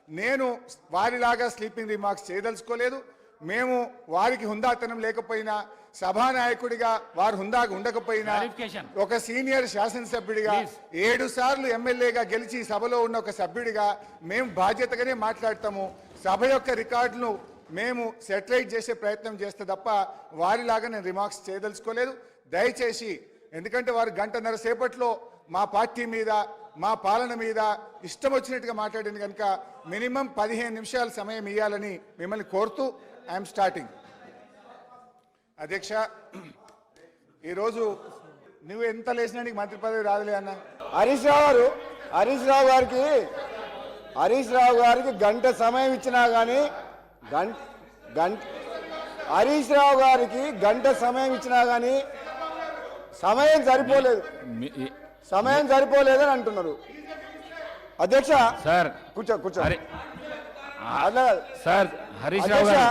నేను వారిలాగా sleeping remarks చేయదలుచుకోలేదు. మేము వారికి హుందాతనం లేకపోయినా, సభానాయకుడిగా వారు హుందాగా ఉండకపోయినా, ఒక సీనియర్ శాసనసభ్యుడిగా 7 సార్లు ఎమ్మెల్యేగా గెలిచి సభలో ఉన్న ఒక సభ్యుడిగా మేము బాధ్యతగానే మాట్లాడతాము. సభ యొక్క రికార్డును మేము సెటిలైట్ చేసే ప్రయత్నం చేస్తే తప్ప వారిలాగా నేను రిమార్క్స్ చేయదలుచుకోలేదు. దయచేసి, ఎందుకంటే వారు గంటన్నర సేపట్లో మా పార్టీ మీద, మా పాలన మీద ఇష్టం వచ్చినట్టుగా మాట్లాడింది కనుక మినిమం 15 నిమిషాల సమయం ఇవ్వాలని మిమ్మల్ని కోరుతూ ఐఎమ్ స్టార్టింగ్. అధ్యక్ష, ఈరోజు నువ్వు ఎంత లేచినా నీకు మంత్రి పదవి రాదులే అన్న. హరీష్ రావు గారికి గంట సమయం ఇచ్చినా కానీ హరీష్ రావు గారికి గంట సమయం ఇచ్చినా కానీ సమయం సరిపోలేదని అంటున్నారు. అధ్యక్ష కూర్చో సార్ హరీష్ రావు గారు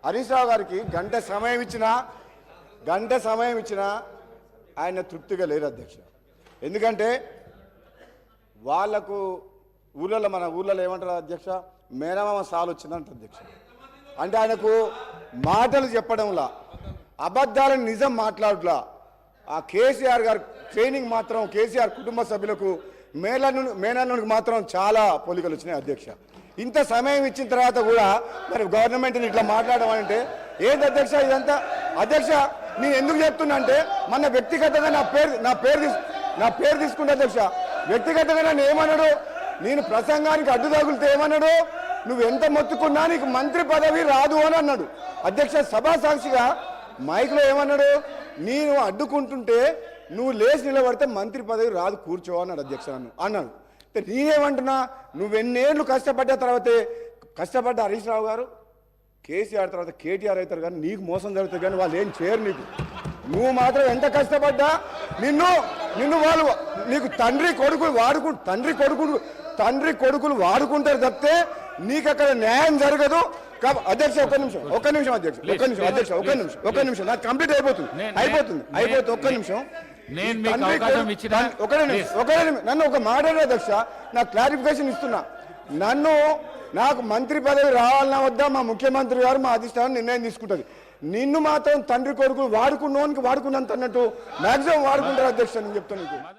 హరీష్ రావు గారికి గంట సమయం ఇచ్చినా ఆయన తృప్తిగా లేరు అధ్యక్ష. ఎందుకంటే వాళ్లకు మన ఊళ్ళలో ఏమంటారు అధ్యక్ష, మేనమామ సాలు వచ్చిందంట అధ్యక్ష. అంటే ఆయనకు మాటలు చెప్పడంలా, అబద్ధాలను నిజం మాట్లాడలా. ఆ కేసీఆర్ గారు ట్రైనింగ్ మాత్రం, కేసీఆర్ కుటుంబ సభ్యులకు మేనల్లునికి మాత్రం చాలా పోలికలు వచ్చినాయి అధ్యక్ష. ఇంత సమయం ఇచ్చిన తర్వాత కూడా మరి గవర్నమెంట్ని ఇట్లా మాట్లాడడం అంటే ఏంటి అధ్యక్ష ఇదంతా? అధ్యక్ష, నేను ఎందుకు చెప్తున్నా అంటే మన వ్యక్తిగతంగా నా పేరు తీసుకుంటే అధ్యక్ష, వ్యక్తిగతంగా నన్ను ఏమన్నాడు, నేను ప్రసంగానికి అడ్డు తగులితే ఏమన్నాడు, నువ్వు ఎంత మొత్తుకున్నా నీకు మంత్రి పదవి రాదు అని అన్నాడు అధ్యక్ష. సభా సాక్షిగా మైక్లో ఏమన్నాడు, నేను అడ్డుకుంటుంటే నువ్వు లేచి నిలబడితే మంత్రి పదవి రాదు, కూర్చో అన్నాడు అధ్యక్ష. అన్నాడు. నేనేమంటున్నా, నువ్వెన్నేళ్ళు కష్టపడ్డ తర్వాతే కష్టపడ్డ హరీష్ రావు గారు కేసీఆర్ తర్వాత కేటీఆర్ అవుతారు, కానీ నీకు మోసం జరుగుతుంది, కానీ వాళ్ళు ఏం చేయరు నీకు. నువ్వు మాత్రం ఎంత కష్టపడ్డా నిన్ను వాళ్ళు నీకు తండ్రి కొడుకులు వాడుకుంటారు తప్పితే నీకు అక్కడ న్యాయం జరగదు. అధ్యక్ష ఒక్క నిమిషం నాకు కంప్లీట్ అయిపోతుంది. ఒక్క నిమిషం నన్ను ఒక మాట అధ్యక్ష, నాకు క్లారిఫికేషన్ ఇస్తున్నా. నాకు మంత్రి పదవి రావాలన్నా వద్దా మా ముఖ్యమంత్రి గారు, మా అధిష్టానం నిర్ణయం తీసుకుంటుంది. నిన్ను మాత్రం తండ్రి కొడుకులు వాడుకున్నంత అన్నట్టు మాక్సిమం వాడుకుంటారు అధ్యక్ష. నేను చెప్తాను నీకు.